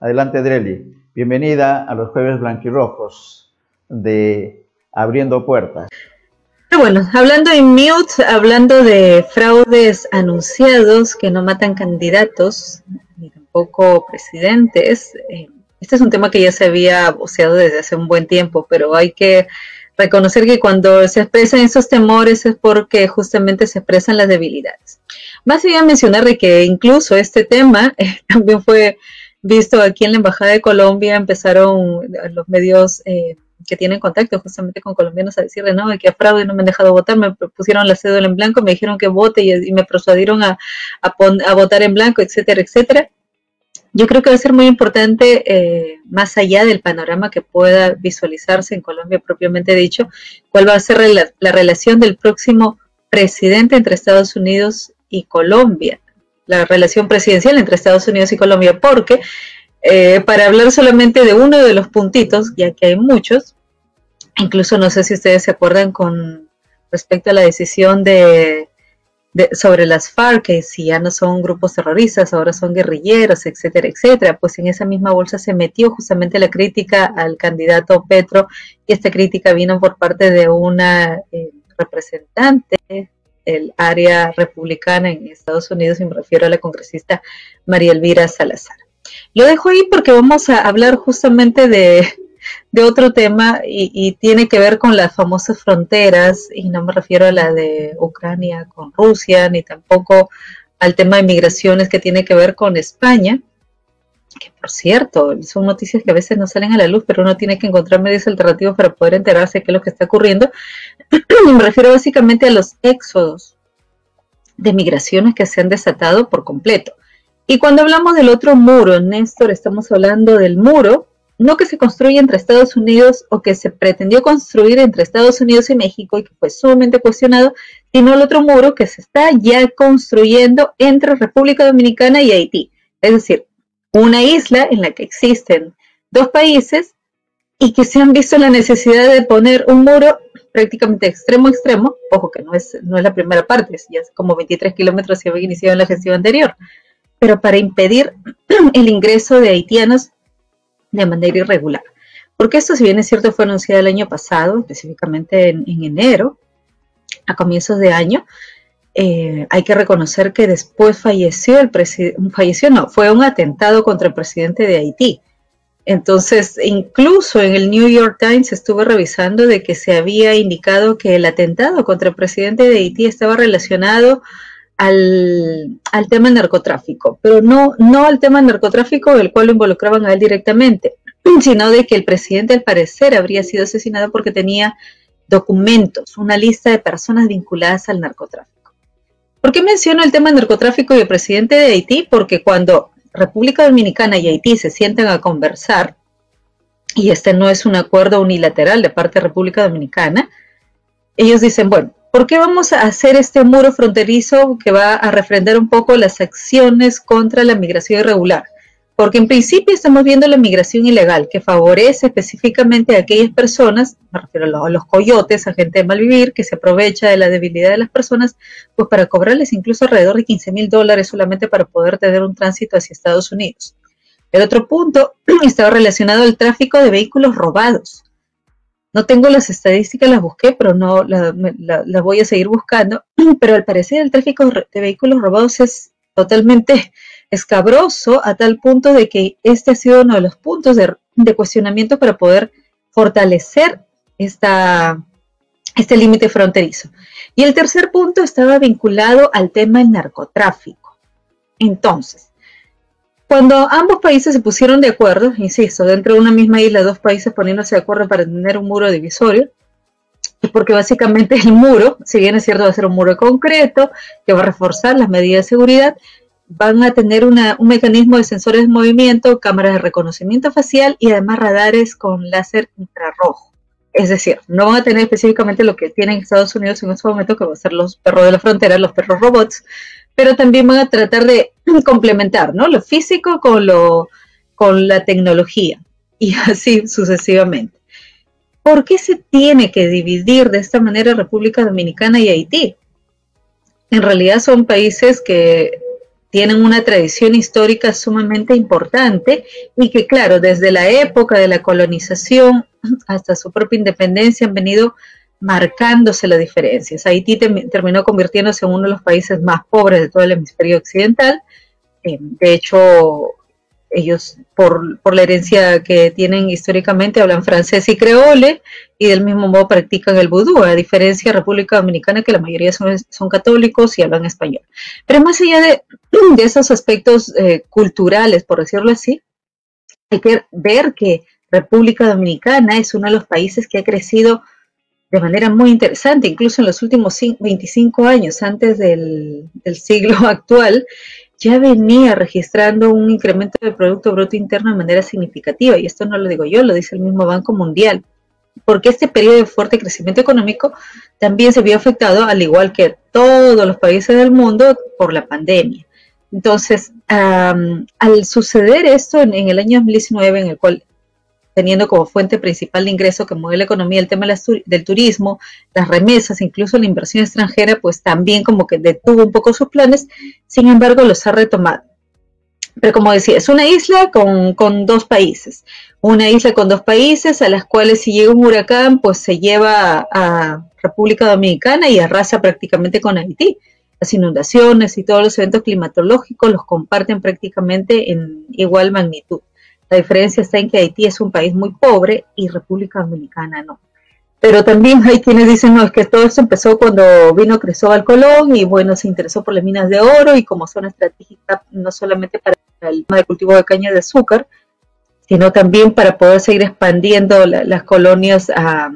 Adelante, Adrieli. Bienvenida a los jueves blanquirrojos de Abriendo Puertas. Bueno, hablando en mute, hablando de fraudes anunciados que no matan candidatos, ni tampoco presidentes, este es un tema que ya se había voceado desde hace un buen tiempo, pero hay que reconocer que cuando se expresan esos temores es porque justamente se expresan las debilidades. Más allá de mencionar de que incluso este tema también fue visto aquí en la Embajada de Colombia, empezaron los medios que tienen contacto justamente con colombianos a decirle, no, que fraude, no me han dejado votar, me pusieron la cédula en blanco, me dijeron que vote y me persuadieron a votar en blanco, etcétera, etcétera. Yo creo que va a ser muy importante, más allá del panorama que pueda visualizarse en Colombia propiamente dicho, cuál va a ser la relación del próximo presidente entre Estados Unidos y Colombia, la relación presidencial entre Estados Unidos y Colombia, porque para hablar solamente de uno de los puntitos, ya que hay muchos, incluso no sé si ustedes se acuerdan con respecto a la decisión sobre las FARC, que si ya no son grupos terroristas, ahora son guerrilleros, etcétera, etcétera, pues en esa misma bolsa se metió justamente la crítica al candidato Petro, y esta crítica vino por parte de una representante del área republicana en Estados Unidos, y me refiero a la congresista María Elvira Salazar. Lo dejo ahí porque vamos a hablar justamente de otro tema y tiene que ver con las famosas fronteras, y no me refiero a la de Ucrania con Rusia, ni tampoco al tema de migraciones que tiene que ver con España, que por cierto, son noticias que a veces no salen a la luz, pero uno tiene que encontrar medios alternativos para poder enterarse de qué es lo que está ocurriendo. Y me refiero básicamente a los éxodos de migraciones que se han desatado por completo. Y cuando hablamos del otro muro, Néstor, estamos hablando del muro, no que se construye entre Estados Unidos o que se pretendió construir entre Estados Unidos y México y que fue sumamente cuestionado, sino el otro muro que se está ya construyendo entre República Dominicana y Haití. Es decir, una isla en la que existen dos países y que se han visto la necesidad de poner un muro prácticamente extremo a extremo. Ojo que no es la primera parte, ya es como 23 kilómetros se había iniciado en la gestión anterior, pero para impedir el ingreso de haitianos de manera irregular. Porque esto, si bien es cierto, fue anunciado el año pasado, específicamente en enero, a comienzos de año, hay que reconocer que después fue un atentado contra el presidente de Haití. Entonces, incluso en el New York Times estuve revisando de que se había indicado que el atentado contra el presidente de Haití estaba relacionado al tema del narcotráfico, pero no al tema del narcotráfico del cual lo involucraban a él directamente, sino de que el presidente al parecer habría sido asesinado porque tenía documentos, una lista de personas vinculadas al narcotráfico. ¿Por qué menciono el tema del narcotráfico y el presidente de Haití? Porque cuando República Dominicana y Haití se sientan a conversar, y este no es un acuerdo unilateral de parte de República Dominicana, ellos dicen, bueno, ¿por qué vamos a hacer este muro fronterizo que va a refrendar un poco las acciones contra la migración irregular? Porque en principio estamos viendo la migración ilegal, que favorece específicamente a aquellas personas, me refiero a los coyotes, a gente de malvivir, que se aprovecha de la debilidad de las personas, pues para cobrarles incluso alrededor de $15,000 solamente para poder tener un tránsito hacia Estados Unidos. El otro punto estaba relacionado al tráfico de vehículos robados. No tengo las estadísticas, las busqué, pero no las voy a seguir buscando. Pero al parecer el tráfico de vehículos robados es totalmente escabroso, a tal punto de que este ha sido uno de los puntos de cuestionamiento para poder fortalecer este límite fronterizo. Y el tercer punto estaba vinculado al tema del narcotráfico. Entonces, cuando ambos países se pusieron de acuerdo, insisto, dentro de una misma isla, dos países poniéndose de acuerdo para tener un muro divisorio, porque básicamente el muro, si bien es cierto va a ser un muro concreto, que va a reforzar las medidas de seguridad, van a tener un mecanismo de sensores de movimiento, cámaras de reconocimiento facial y además radares con láser infrarrojo. Es decir, no van a tener específicamente lo que tienen Estados Unidos en este momento, que va a ser los perros de la frontera, los perros robots, pero también van a tratar de complementar, ¿no?, lo físico con la tecnología, y así sucesivamente. ¿Por qué se tiene que dividir de esta manera República Dominicana y Haití? En realidad son países que tienen una tradición histórica sumamente importante y que, claro, desde la época de la colonización hasta su propia independencia han venido marcándose las diferencias. Haití terminó convirtiéndose en uno de los países más pobres de todo el hemisferio occidental. De hecho, ellos, por la herencia que tienen históricamente, hablan francés y creole, y del mismo modo practican el vudú, a diferencia de República Dominicana, que la mayoría son católicos y hablan español. Pero más allá de esos aspectos culturales, por decirlo así, hay que ver que República Dominicana es uno de los países que ha crecido de manera muy interesante, incluso en los últimos 25 años, antes del siglo actual, ya venía registrando un incremento del Producto Bruto Interno de manera significativa, y esto no lo digo yo, lo dice el mismo Banco Mundial, porque este periodo de fuerte crecimiento económico también se vio afectado, al igual que todos los países del mundo, por la pandemia. Entonces, al suceder esto en el año 2019, en el cual, teniendo como fuente principal de ingreso que mueve la economía el tema del turismo, las remesas, incluso la inversión extranjera, pues también como que detuvo un poco sus planes, sin embargo los ha retomado. Pero como decía, es una isla con dos países, una isla con dos países a las cuales si llega un huracán, pues se lleva a República Dominicana y arrasa prácticamente con Haití. Las inundaciones y todos los eventos climatológicos los comparten prácticamente en igual magnitud. La diferencia está en que Haití es un país muy pobre y República Dominicana no. Pero también hay quienes dicen, no, es que todo esto empezó cuando vino Cristóbal Colón y bueno, se interesó por las minas de oro y como zona estratégica no solamente para el tema de cultivo de caña de azúcar, sino también para poder seguir expandiendo las colonias a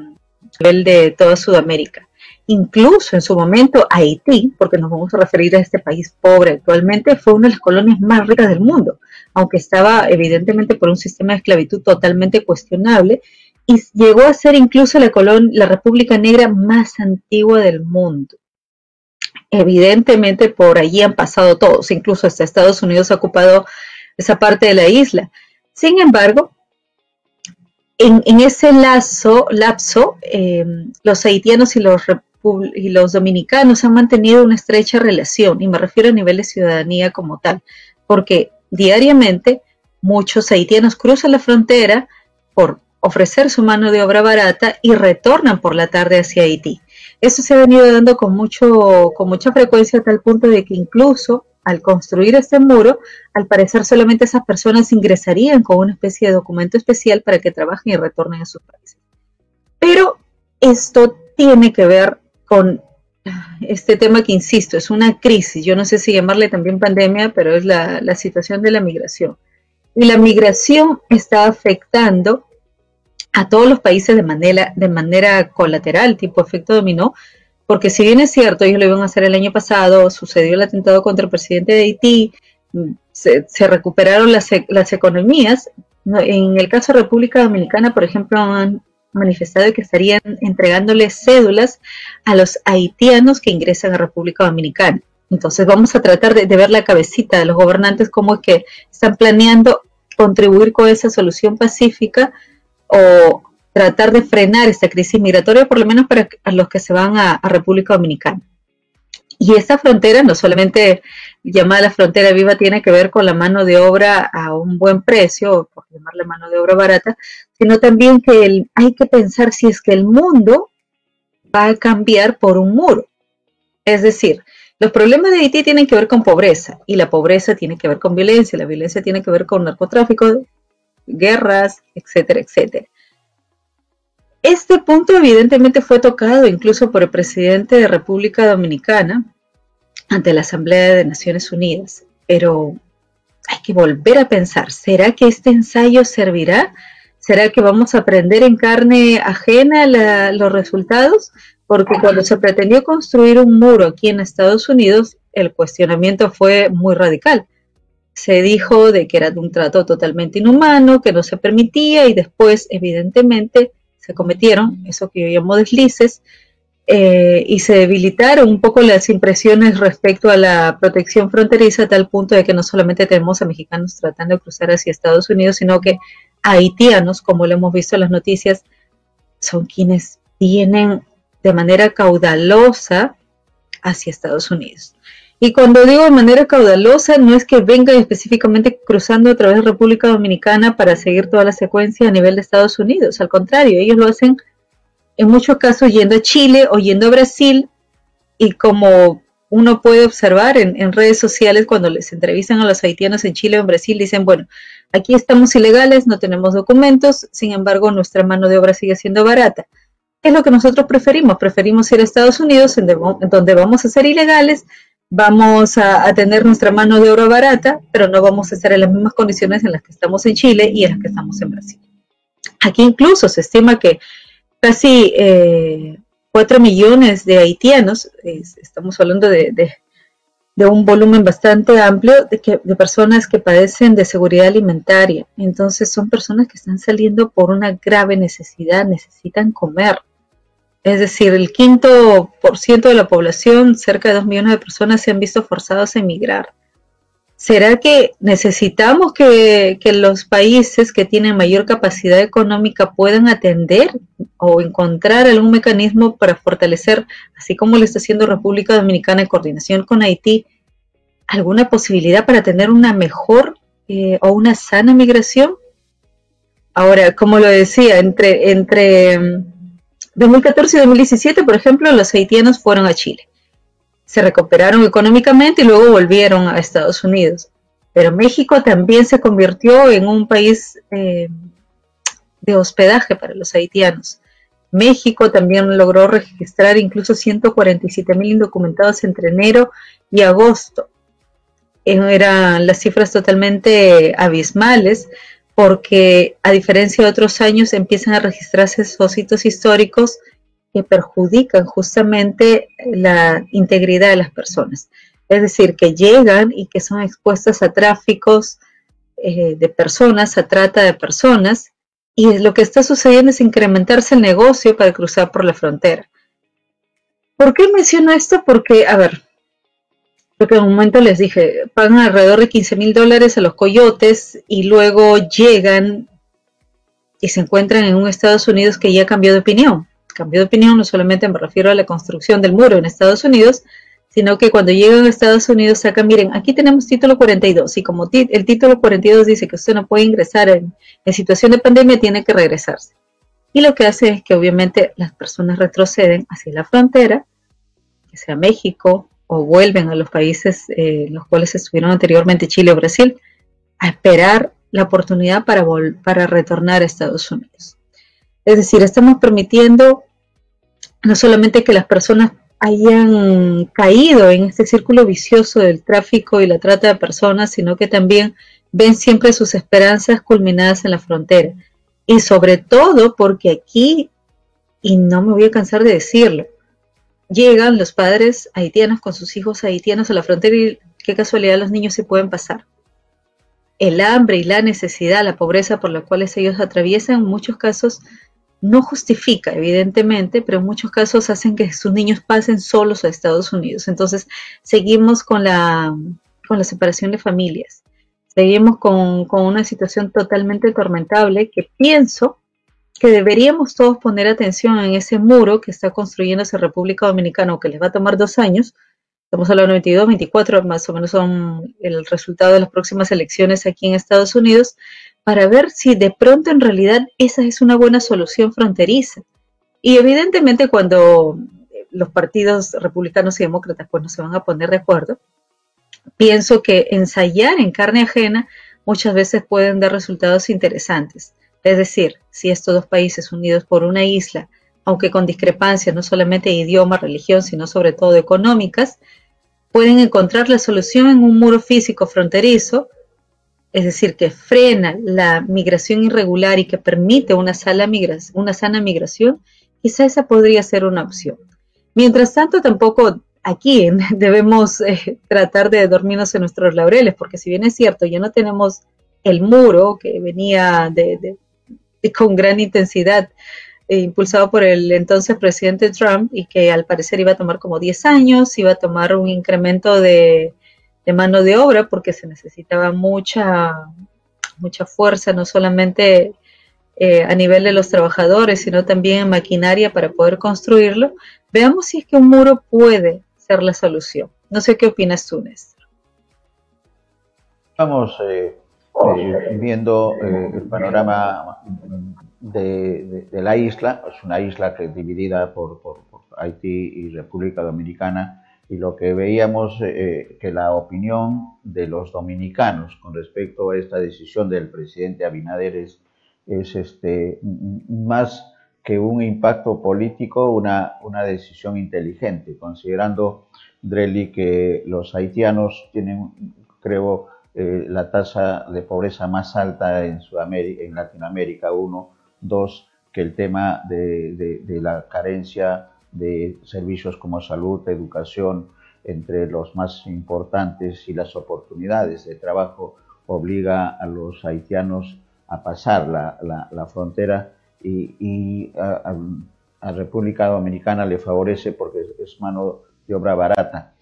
nivel de toda Sudamérica. Incluso en su momento Haití, porque nos vamos a referir a este país pobre actualmente, fue una de las colonias más ricas del mundo, aunque estaba evidentemente por un sistema de esclavitud totalmente cuestionable, y llegó a ser incluso la República Negra más antigua del mundo. Evidentemente por allí han pasado todos, incluso hasta Estados Unidos ha ocupado esa parte de la isla. Sin embargo, en ese lapso, los haitianos y los dominicanos han mantenido una estrecha relación, y me refiero a nivel de ciudadanía como tal, porque diariamente muchos haitianos cruzan la frontera por ofrecer su mano de obra barata y retornan por la tarde hacia Haití. Eso se ha venido dando con mucha frecuencia, a tal punto de que incluso al construir este muro, al parecer solamente esas personas ingresarían con una especie de documento especial para que trabajen y retornen a sus países. Pero esto tiene que ver con este tema que, insisto, es una crisis. Yo no sé si llamarle también pandemia, pero es la situación de la migración. Y la migración está afectando a todos los países de manera colateral, tipo efecto dominó, porque si bien es cierto, ellos lo iban a hacer el año pasado, sucedió el atentado contra el presidente de Haití, se recuperaron las economías. En el caso de República Dominicana, por ejemplo, han manifestado que estarían entregándole cédulas a los haitianos que ingresan a República Dominicana. Entonces vamos a tratar de ver la cabecita de los gobernantes, cómo es que están planeando contribuir con esa solución pacífica o tratar de frenar esta crisis migratoria, por lo menos para los que se van a República Dominicana. Y esta frontera, no solamente llamada la frontera viva, tiene que ver con la mano de obra a un buen precio, por llamarla mano de obra barata, sino también que hay que pensar si es que el mundo va a cambiar por un muro. Es decir, los problemas de Haití tienen que ver con pobreza, y la pobreza tiene que ver con violencia, la violencia tiene que ver con narcotráfico, guerras, etcétera, etcétera. Este punto evidentemente fue tocado incluso por el presidente de República Dominicana ante la Asamblea de Naciones Unidas, pero hay que volver a pensar, ¿será que este ensayo servirá? ¿Será que vamos a aprender en carne ajena los resultados? Porque cuando se pretendió construir un muro aquí en Estados Unidos, el cuestionamiento fue muy radical. Se dijo de que era un trato totalmente inhumano, que no se permitía, y después evidentemente se cometieron eso que yo llamo deslices, y se debilitaron un poco las impresiones respecto a la protección fronteriza, a tal punto de que no solamente tenemos a mexicanos tratando de cruzar hacia Estados Unidos, sino que haitianos, como lo hemos visto en las noticias, son quienes vienen de manera caudalosa hacia Estados Unidos. Y cuando digo de manera caudalosa, no es que vengan específicamente cruzando a través de República Dominicana para seguir toda la secuencia a nivel de Estados Unidos. Al contrario, ellos lo hacen en muchos casos yendo a Chile o yendo a Brasil, y como uno puede observar en redes sociales cuando les entrevistan a los haitianos en Chile o en Brasil, dicen, bueno, aquí estamos ilegales, no tenemos documentos, sin embargo nuestra mano de obra sigue siendo barata. ¿Qué es lo que nosotros preferimos? Preferimos ir a Estados Unidos, en donde vamos a ser ilegales, vamos a tener nuestra mano de obra barata, pero no vamos a estar en las mismas condiciones en las que estamos en Chile y en las que estamos en Brasil. Aquí incluso se estima que casi 4 millones de haitianos, estamos hablando de un volumen bastante amplio de personas que padecen de seguridad alimentaria. Entonces son personas que están saliendo por una grave necesidad, necesitan comer. Es decir, el 5% de la población, cerca de 2 millones de personas, se han visto forzados a emigrar. ¿Será que necesitamos que los países que tienen mayor capacidad económica puedan atender o encontrar algún mecanismo para fortalecer, así como lo está haciendo República Dominicana en coordinación con Haití, alguna posibilidad para tener una mejor o una sana migración? Ahora, como lo decía, entre 2014 y 2017, por ejemplo, los haitianos fueron a Chile. Se recuperaron económicamente y luego volvieron a Estados Unidos. Pero México también se convirtió en un país de hospedaje para los haitianos. México también logró registrar incluso 147,000 indocumentados entre enero y agosto. Eran las cifras totalmente abismales, porque a diferencia de otros años empiezan a registrarse esos hitos históricos que perjudican justamente la integridad de las personas. Es decir, que llegan y que son expuestas a tráficos de personas, a trata de personas, y lo que está sucediendo es incrementarse el negocio para cruzar por la frontera. ¿Por qué menciono esto? Porque, a ver, porque en un momento les dije, pagan alrededor de $15,000 a los coyotes y luego llegan y se encuentran en un Estados Unidos que ya cambió de opinión. Cambió de opinión, no solamente me refiero a la construcción del muro en Estados Unidos, sino que cuando llegan a Estados Unidos sacan, miren, aquí tenemos título 42, y como el título 42 dice que usted no puede ingresar en situación de pandemia, tiene que regresarse. Y lo que hace es que obviamente las personas retroceden hacia la frontera, que sea México, o vuelven a los países los cuales estuvieron anteriormente, Chile o Brasil, a esperar la oportunidad para retornar a Estados Unidos. Es decir, estamos permitiendo no solamente que las personas hayan caído en este círculo vicioso del tráfico y la trata de personas, sino que también ven siempre sus esperanzas culminadas en la frontera. Y sobre todo porque aquí, y no me voy a cansar de decirlo, llegan los padres haitianos con sus hijos haitianos a la frontera y qué casualidad los niños se pueden pasar. El hambre y la necesidad, la pobreza por la cual ellos atraviesan, en muchos casos no justifica, evidentemente, pero en muchos casos hacen que sus niños pasen solos a Estados Unidos. Entonces, seguimos con la separación de familias. Seguimos con una situación totalmente tormentable que pienso que deberíamos todos poner atención en ese muro que está construyéndose República Dominicana, o que les va a tomar 2 años. Estamos hablando de 22, 24, más o menos son el resultado de las próximas elecciones aquí en Estados Unidos, para ver si de pronto en realidad esa es una buena solución fronteriza. Y evidentemente cuando los partidos republicanos y demócratas pues no se van a poner de acuerdo, pienso que ensayar en carne ajena muchas veces pueden dar resultados interesantes. Es decir, si estos 2 países unidos por una isla, aunque con discrepancias no solamente de idioma, religión, sino sobre todo económicas, pueden encontrar la solución en un muro físico fronterizo, es decir, que frena la migración irregular y que permite una sana migración, quizá esa podría ser una opción. Mientras tanto, tampoco aquí debemos tratar de dormirnos en nuestros laureles, porque si bien es cierto, ya no tenemos el muro que venía con gran intensidad, impulsado por el entonces presidente Trump, y que al parecer iba a tomar como 10 años, iba a tomar un incremento de mano de obra porque se necesitaba mucha fuerza, no solamente a nivel de los trabajadores, sino también en maquinaria para poder construirlo. Veamos si es que un muro puede ser la solución. No sé qué opinas tú, Néstor. Estamos viendo el panorama de la isla. Es una isla que es dividida por Haití y República Dominicana, y lo que veíamos que la opinión de los dominicanos con respecto a esta decisión del presidente Abinader es más que un impacto político, una decisión inteligente, considerando, Drelly, que los haitianos tienen, creo, la tasa de pobreza más alta en Sudamérica, en Latinoamérica, uno. Dos, que el tema de la carencia de servicios como salud, educación, entre los más importantes, y las oportunidades de trabajo obliga a los haitianos a pasar la frontera, y a República Dominicana le favorece porque es mano de obra barata.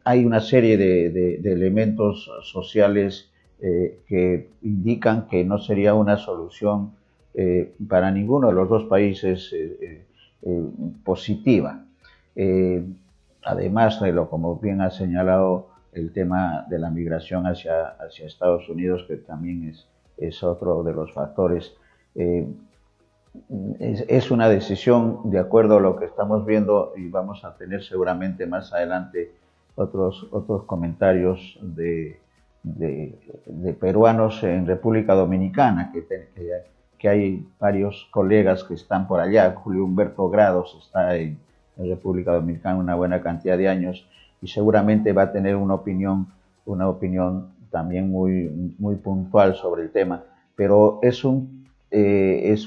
Hay una serie de elementos sociales que indican que no sería una solución para ninguno de los dos países positiva. Además de como bien ha señalado, el tema de la migración hacia Estados Unidos, que también es otro de los factores. Es una decisión de acuerdo a lo que estamos viendo, y vamos a tener seguramente más adelante otros comentarios de peruanos en República Dominicana, que hay varios colegas que están por allá. Julio Humberto Grados está en República Dominicana una buena cantidad de años, y seguramente va a tener una opinión también muy puntual sobre el tema. Pero es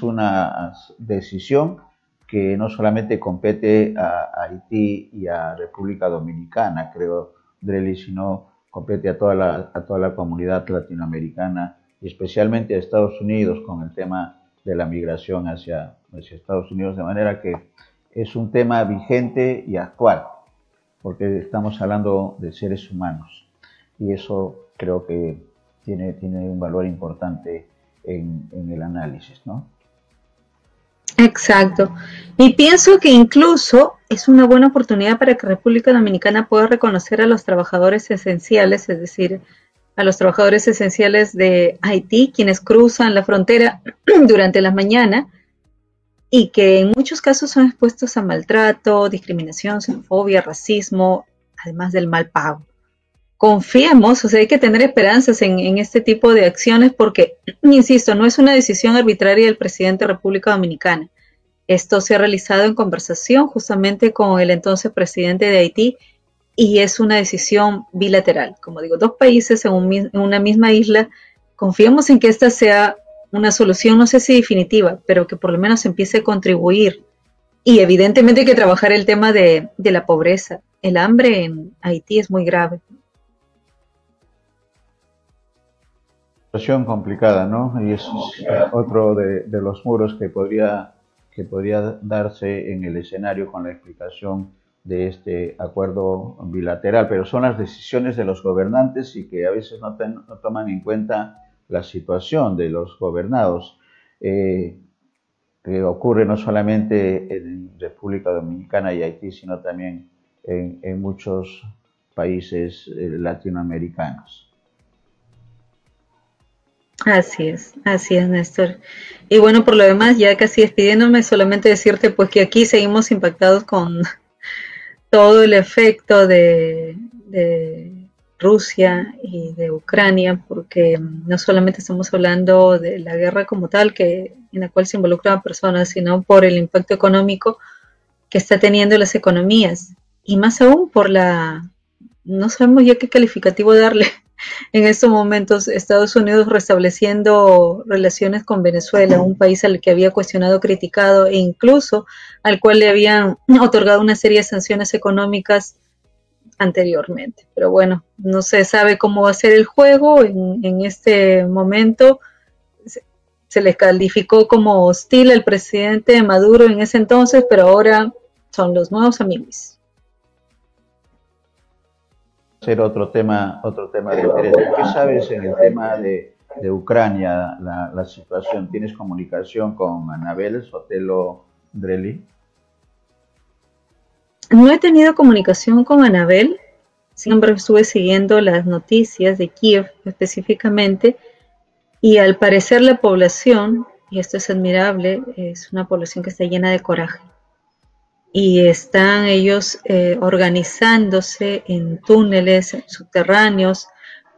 una decisión que no solamente compete a Haití y a República Dominicana, creo, Drelly, sino compete a toda la comunidad latinoamericana, y especialmente a Estados Unidos, con el tema de la migración hacia Estados Unidos, de manera que es un tema vigente y actual, porque estamos hablando de seres humanos, y eso creo que tiene un valor importante en el análisis, ¿no? Exacto. Y pienso que incluso es una buena oportunidad para que República Dominicana pueda reconocer a los trabajadores esenciales, es decir, a los trabajadores esenciales de Haití, quienes cruzan la frontera durante la mañana y que en muchos casos son expuestos a maltrato, discriminación, xenofobia, racismo, además del mal pago. Confiemos, o sea, hay que tener esperanzas en este tipo de acciones porque, insisto, no es una decisión arbitraria del presidente de República Dominicana. Esto se ha realizado en conversación justamente con el entonces presidente de Haití, y es una decisión bilateral. Como digo, dos países en una misma isla. Confiemos en que esta sea una solución, no sé si definitiva, pero que por lo menos empiece a contribuir. Y evidentemente hay que trabajar el tema de la pobreza. El hambre en Haití es muy grave. Situación complicada, ¿no? Y es otro de los muros que podría darse en el escenario con la explicación de este acuerdo bilateral, pero son las decisiones de los gobernantes, y que a veces no toman en cuenta la situación de los gobernados, que ocurre no solamente en República Dominicana y Haití, sino también en muchos países latinoamericanos. Así es, Néstor. Y bueno, por lo demás, ya casi despidiéndome, solamente decirte pues que aquí seguimos impactados con todo el efecto de Rusia y de Ucrania, porque no solamente estamos hablando de la guerra como tal, en la cual se involucran personas, sino por el impacto económico que está teniendo las economías, y más aún por no sabemos ya qué calificativo darle. En estos momentos, Estados Unidos restableciendo relaciones con Venezuela, un país al que había cuestionado, criticado e incluso al cual le habían otorgado una serie de sanciones económicas anteriormente. Pero bueno, no se sabe cómo va a ser el juego. En este momento se le calificó como hostil al presidente Maduro en ese entonces, pero ahora son los nuevos amigos. Ser otro tema de interés. ¿Qué sabes en el tema de Ucrania, la situación? ¿Tienes comunicación con Anabel Sotelo, Drelly? No he tenido comunicación con Anabel, Sin embargo, estuve siguiendo las noticias de Kiev específicamente y al parecer la población, y esto es admirable, es una población que está llena de coraje y están ellos organizándose en túneles subterráneos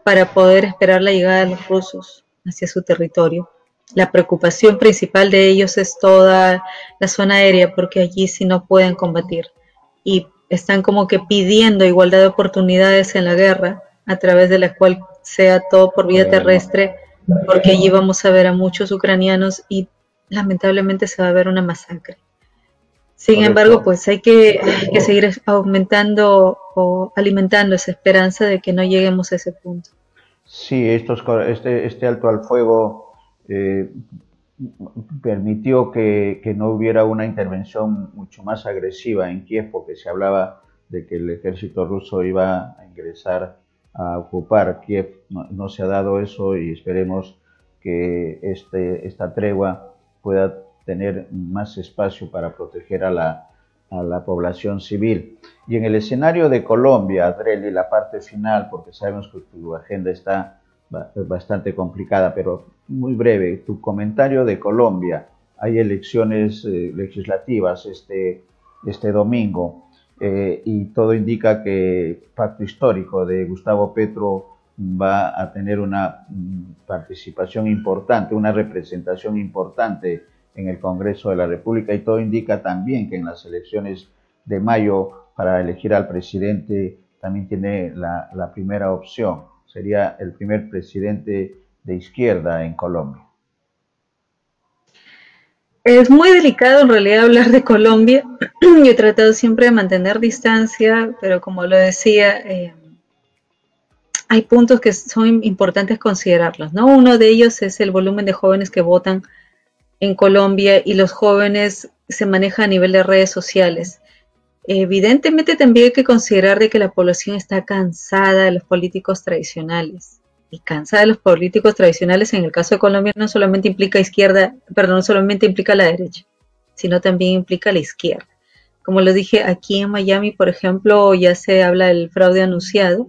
para poder esperar la llegada de los rusos hacia su territorio. La preocupación principal de ellos es toda la zona aérea, porque allí sí no pueden combatir y están como que pidiendo igualdad de oportunidades en la guerra, a través de la cual sea todo por vía terrestre, porque allí vamos a ver a muchos ucranianos y lamentablemente se va a ver una masacre. Sin embargo, pues hay que seguir aumentando o alimentando esa esperanza de que no lleguemos a ese punto. Sí, este alto al fuego permitió que no hubiera una intervención mucho más agresiva en Kiev, porque se hablaba de que el ejército ruso iba a ingresar a ocupar Kiev. No se ha dado eso y esperemos que esta tregua pueda tener más espacio para proteger a la población civil. Y en el escenario de Colombia, Adreli, la parte final, porque sabemos que tu agenda está bastante complicada, pero muy breve, tu comentario de Colombia. Hay elecciones legislativas este domingo y todo indica que Pacto Histórico de Gustavo Petro va a tener una participación importante, una representación importante en el Congreso de la República, y todo indica también que en las elecciones de mayo para elegir al presidente también tiene la primera opción. Sería el primer presidente de izquierda en Colombia. Es muy delicado en realidad hablar de Colombia. Yo he tratado siempre de mantener distancia, pero como lo decía, hay puntos que son importantes considerarlos, ¿no? Uno de ellos es el volumen de jóvenes que votan en Colombia, y los jóvenes se manejan a nivel de redes sociales. Evidentemente también hay que considerar de que la población está cansada de los políticos tradicionales, y cansada de los políticos tradicionales en el caso de Colombia no solamente implica no solamente implica la derecha, sino también implica la izquierda. Como lo dije, aquí en Miami, por ejemplo, ya se habla del fraude anunciado,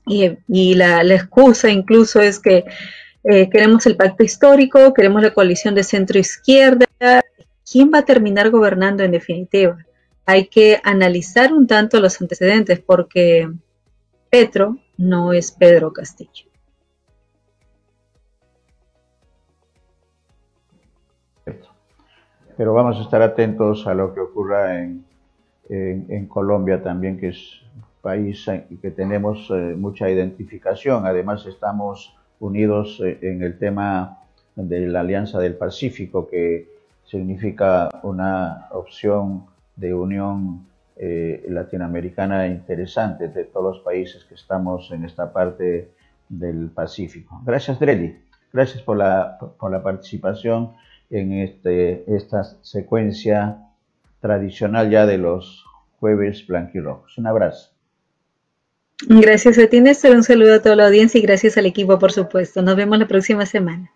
y la excusa incluso es que queremos el pacto histórico, queremos la coalición de centro-izquierda. ¿Quién va a terminar gobernando en definitiva? Hay que analizar un tanto los antecedentes, porque Petro no es Pedro Castillo. Pero vamos a estar atentos a lo que ocurra en Colombia también, que es un país que tenemos mucha identificación. Además estamos unidos en el tema de la Alianza del Pacífico, que significa una opción de unión latinoamericana interesante de todos los países que estamos en esta parte del Pacífico. Gracias, Dreli. Gracias por la participación en esta secuencia tradicional ya de los jueves blanquirrojos. Un abrazo. Gracias a ti, Néstor. Un saludo a toda la audiencia y gracias al equipo, por supuesto. Nos vemos la próxima semana.